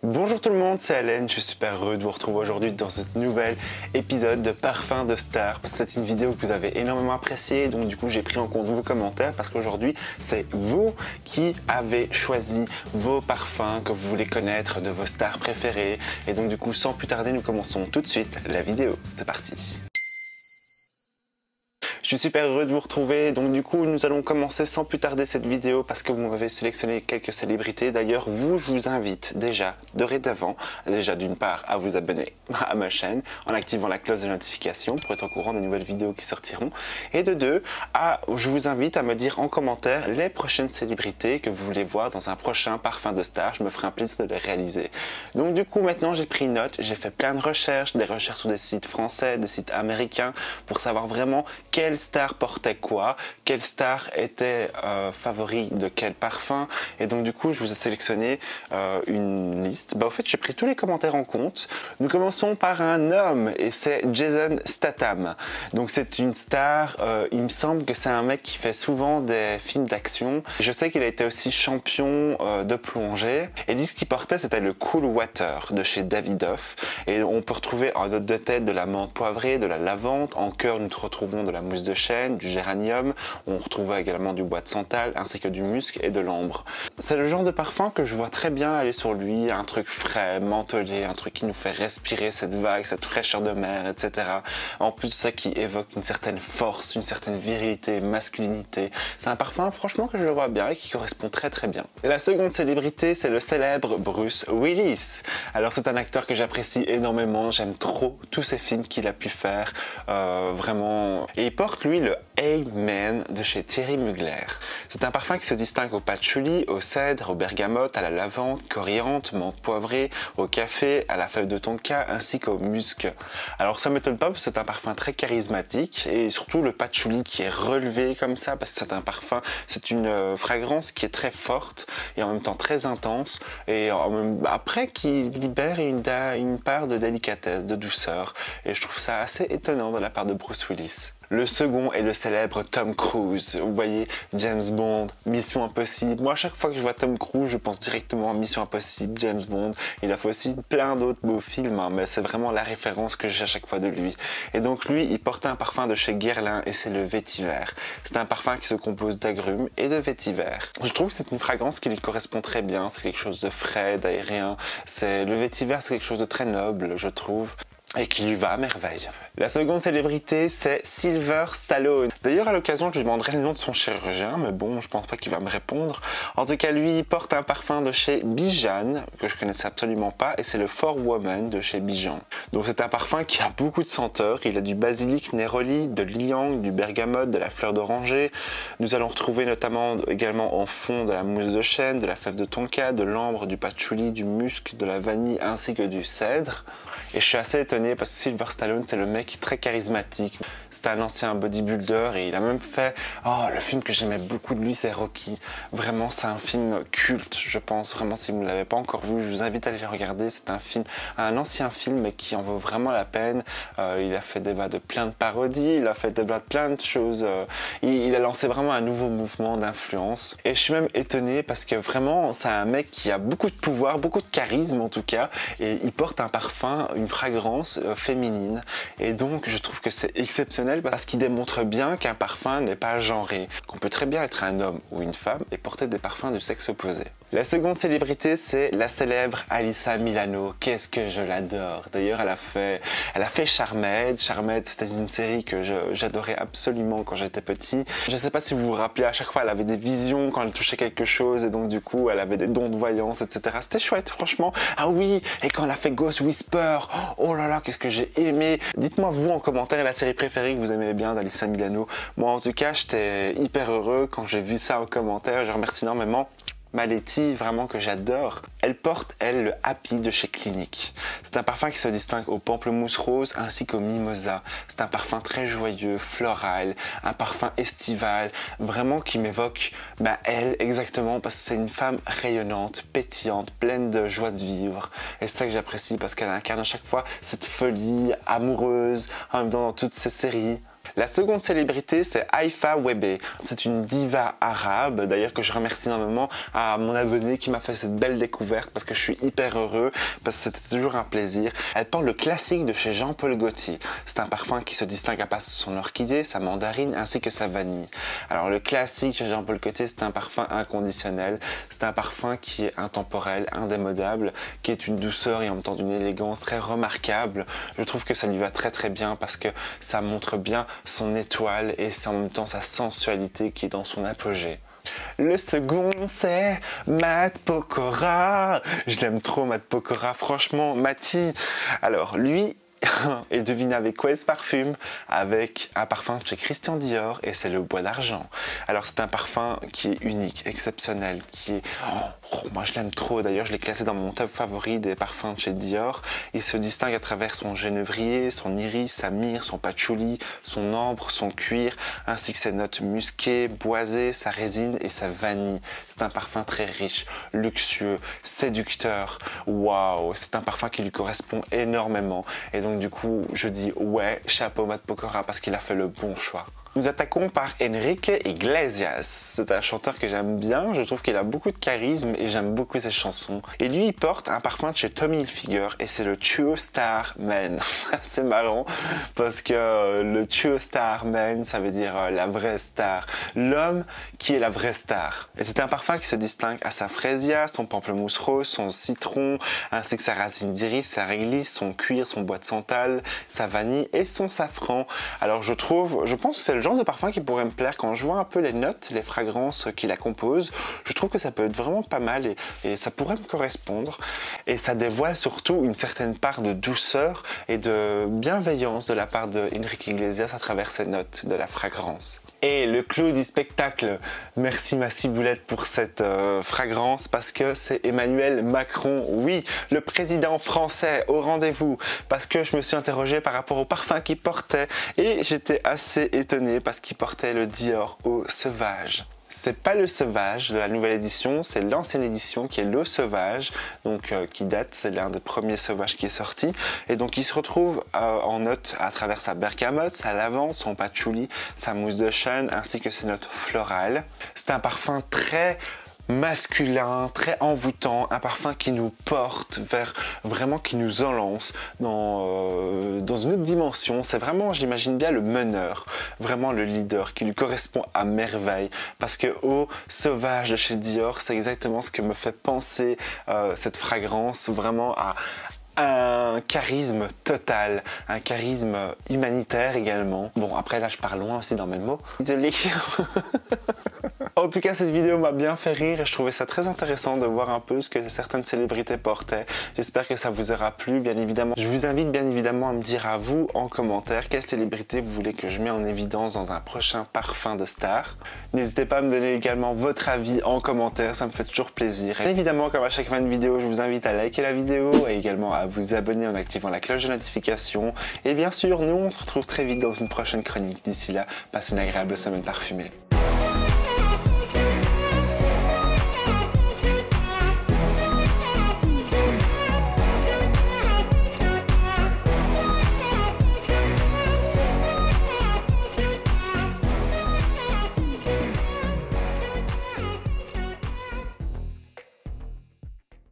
Bonjour tout le monde, c'est Alain, je suis super heureux de vous retrouver aujourd'hui dans ce nouvel épisode de Parfum de Star. C'est une vidéo que vous avez énormément appréciée, donc du coup j'ai pris en compte vos commentaires parce qu'aujourd'hui c'est vous qui avez choisi vos parfums que vous voulez connaître de vos stars préférées. Et donc du coup sans plus tarder, nous commençons tout de suite la vidéo. C'est parti. Je suis super heureux de vous retrouver, donc du coup nous allons commencer sans plus tarder cette vidéo parce que vous m'avez sélectionné quelques célébrités. D'ailleurs vous, je vous invite déjà dorénavant, d'une part à vous abonner à ma chaîne en activant la cloche de notification pour être au courant des nouvelles vidéos qui sortiront, et de deux, je vous invite à me dire en commentaire les prochaines célébrités que vous voulez voir dans un prochain Parfum de Star. Je me ferai un plaisir de les réaliser. Donc du coup maintenant j'ai pris note, j'ai fait plein de recherches, des recherches sur des sites français, des sites américains pour savoir vraiment quelle star portait quoi, quelle star était favori de quel parfum, et donc du coup je vous ai sélectionné une liste. En fait j'ai pris tous les commentaires en compte. Nous commençons par un homme et c'est Jason Statham. Donc c'est une star, il me semble que c'est un mec qui fait souvent des films d'action. Je sais qu'il a été aussi champion de plongée, et lui ce qu'il portait c'était le Cool Water de chez Davidoff, et on peut retrouver en note de tête de la menthe poivrée, de la lavande, en cœur nous retrouvons de la mousse de chêne, du géranium, on retrouve également du bois de santal ainsi que du musc et de l'ambre. C'est le genre de parfum que je vois très bien aller sur lui, un truc frais, mentholé, un truc qui nous fait respirer cette vague, cette fraîcheur de mer, etc. En plus de ça qui évoque une certaine force, une certaine virilité, masculinité. C'est un parfum franchement que je le vois bien et qui correspond très très bien. Et la seconde célébrité c'est le célèbre Bruce Willis. Alors c'est un acteur que j'apprécie énormément, j'aime trop tous ces films qu'il a pu faire, vraiment. Et il porte lui le Amen de chez Thierry Mugler. C'est un parfum qui se distingue au patchouli, au cèdre, au bergamote, à la lavande, coriandre, menthe poivrée, au café, à la fève de tonka ainsi qu'au musc. Alors ça m'étonne pas parce que c'est un parfum très charismatique, et surtout le patchouli qui est relevé comme ça parce que c'est un parfum, c'est une fragrance qui est très forte et en même temps très intense, et après qui libère une part de délicatesse, de douceur, et je trouve ça assez étonnant de la part de Bruce Willis. Le second est le célèbre Tom Cruise. Vous voyez, James Bond, Mission Impossible. Moi, à chaque fois que je vois Tom Cruise, je pense directement à Mission Impossible, James Bond. Il a fait aussi plein d'autres beaux films, hein, mais c'est vraiment la référence que j'ai à chaque fois de lui. Et donc lui, il portait un parfum de chez Guerlain et c'est le vétiver. C'est un parfum qui se compose d'agrumes et de vétiver. Je trouve que c'est une fragrance qui lui correspond très bien. C'est quelque chose de frais, d'aérien. Le vétiver, c'est quelque chose de très noble, je trouve, et qui lui va à merveille. La seconde célébrité, c'est Sylvester Stallone. D'ailleurs, à l'occasion, je lui demanderai le nom de son chirurgien, mais bon, je pense pas qu'il va me répondre. En tout cas, lui, il porte un parfum de chez Bijan, que je connaissais absolument pas, et c'est le For Woman de chez Bijan. Donc c'est un parfum qui a beaucoup de senteurs. Il a du basilic néroli, de l'ilang, du bergamote, de la fleur d'oranger. Nous allons retrouver notamment également en fond de la mousse de chêne, de la fève de tonka, de l'ambre, du patchouli, du musc, de la vanille ainsi que du cèdre. Et je suis assez étonné parce que Sylvester Stallone, c'est le mec très charismatique. C'est un ancien bodybuilder et il a même fait... Oh, le film que j'aimais beaucoup de lui, c'est Rocky. Vraiment, c'est un film culte, je pense. Vraiment, si vous ne l'avez pas encore vu, je vous invite à aller le regarder. C'est un ancien film, mais qui en vaut vraiment la peine. Il a fait débat de plein de parodies, il a fait débat de plein de choses. Il a lancé vraiment un nouveau mouvement d'influence. Et je suis même étonné parce que vraiment, c'est un mec qui a beaucoup de pouvoir, beaucoup de charisme en tout cas. Et il porte un parfum, une fragrance féminine, et donc je trouve que c'est exceptionnel parce qu'il démontre bien qu'un parfum n'est pas genré, qu'on peut très bien être un homme ou une femme et porter des parfums du sexe opposé. La seconde célébrité, c'est la célèbre Alyssa Milano. Qu'est-ce que je l'adore. D'ailleurs, elle a fait Charmed. Charmed, c'était une série que j'adorais absolument quand j'étais petit. Je ne sais pas si vous vous rappelez, à chaque fois, elle avait des visions quand elle touchait quelque chose, et donc du coup, elle avait des dons de voyance, etc. C'était chouette, franchement. Ah oui, et quand elle a fait Ghost Whisper, oh là là, qu'est-ce que j'ai aimé. Dites-moi, vous, en commentaire, la série préférée que vous aimez bien d'Alyssa Milano. Moi, en tout cas, j'étais hyper heureux quand j'ai vu ça en commentaire. Je remercie énormément Maletti, vraiment que j'adore. Elle porte, elle, le Happy de chez Clinique. C'est un parfum qui se distingue au pamplemousse rose ainsi qu'au mimosa. C'est un parfum très joyeux, floral, un parfum estival, vraiment qui m'évoque elle exactement, parce que c'est une femme rayonnante, pétillante, pleine de joie de vivre. Et c'est ça que j'apprécie parce qu'elle incarne à chaque fois cette folie amoureuse, en même temps dans toutes ses séries. La seconde célébrité, c'est Haifa Webe. C'est une diva arabe, d'ailleurs que je remercie énormément à mon abonné qui m'a fait cette belle découverte parce que je suis hyper heureux, parce que c'était toujours un plaisir. Elle porte le classique de chez Jean-Paul Gaultier. C'est un parfum qui se distingue à part son orchidée, sa mandarine ainsi que sa vanille. Alors le classique chez Jean-Paul Gaultier, c'est un parfum inconditionnel. C'est un parfum qui est intemporel, indémodable, qui est une douceur et en même temps d'une élégance très remarquable. Je trouve que ça lui va très très bien parce que ça montre bien son étoile et c'est en même temps sa sensualité qui est dans son apogée. Le second, c'est Matt Pokora. Je l'aime trop, Matt Pokora. Franchement, Matty. Alors, lui, et devinez avec quoi il se parfume? Avec un parfum chez Christian Dior et c'est le bois d'argent. Alors c'est un parfum qui est unique, exceptionnel, qui est... moi je l'aime trop, d'ailleurs je l'ai classé dans mon top favori des parfums de chez Dior. Il se distingue à travers son genévrier, son iris, sa myrrhe, son patchouli, son ambre, son cuir, ainsi que ses notes musquées, boisées, sa résine et sa vanille. C'est un parfum très riche, luxueux, séducteur. Waouh, c'est un parfum qui lui correspond énormément. Et donc du coup, je dis ouais, chapeau Matt Pokora parce qu'il a fait le bon choix. Nous attaquons par Enrique Iglesias. C'est un chanteur que j'aime bien, je trouve qu'il a beaucoup de charisme et j'aime beaucoup ses chansons. Et lui, il porte un parfum de chez Tommy Hilfiger et c'est le True Star Man. C'est marrant parce que le True Star Man, ça veut dire la vraie star. L'homme qui est la vraie star. Et c'est un parfum qui se distingue à sa fraisia, son pamplemousse rose, son citron, ainsi que sa racine d'iris, sa réglisse, son cuir, son bois de santal, sa vanille et son safran. Alors je pense que c'est le genre de parfum qui pourrait me plaire quand je vois un peu les notes, les fragrances qui la composent. Je trouve que ça peut être vraiment pas mal et ça pourrait me correspondre. Et ça dévoile surtout une certaine part de douceur et de bienveillance de la part de Enrique Iglesias à travers ses notes de la fragrance. Et le clou du spectacle, merci ma ciboulette pour cette fragrance parce que c'est Emmanuel Macron, oui, le président français au rendez-vous, parce que je me suis interrogé par rapport au parfum qu'il portait et j'étais assez étonné parce qu'il portait le Dior Eau Sauvage. C'est pas le Sauvage de la nouvelle édition, c'est l'ancienne édition qui est l'Eau Sauvage, donc qui date, c'est l'un des premiers sauvages qui est sorti. Et donc il se retrouve en notes à travers sa bergamote, sa lavande, son patchouli, sa mousse de chêne, ainsi que ses notes florales. C'est un parfum très masculin, très envoûtant, un parfum qui nous porte vers, vraiment qui nous enlance dans une autre dimension. C'est vraiment, j'imagine bien, le meneur, vraiment le leader qui lui correspond à merveille parce que Eau Sauvage de chez Dior, c'est exactement ce que me fait penser cette fragrance, vraiment à un charisme total, un charisme humanitaire également. Bon, après là je pars loin aussi dans mes mots. Désolé. En tout cas, cette vidéo m'a bien fait rire et je trouvais ça très intéressant de voir un peu ce que certaines célébrités portaient. J'espère que ça vous aura plu, bien évidemment. Je vous invite bien évidemment à me dire à vous en commentaire quelle célébrité vous voulez que je mette en évidence dans un prochain parfum de star. N'hésitez pas à me donner également votre avis en commentaire, ça me fait toujours plaisir. Et évidemment, comme à chaque fin de vidéo, je vous invite à liker la vidéo et également à vous abonner en activant la cloche de notification. Et bien sûr, nous on se retrouve très vite dans une prochaine chronique. D'ici là, passez une agréable semaine parfumée.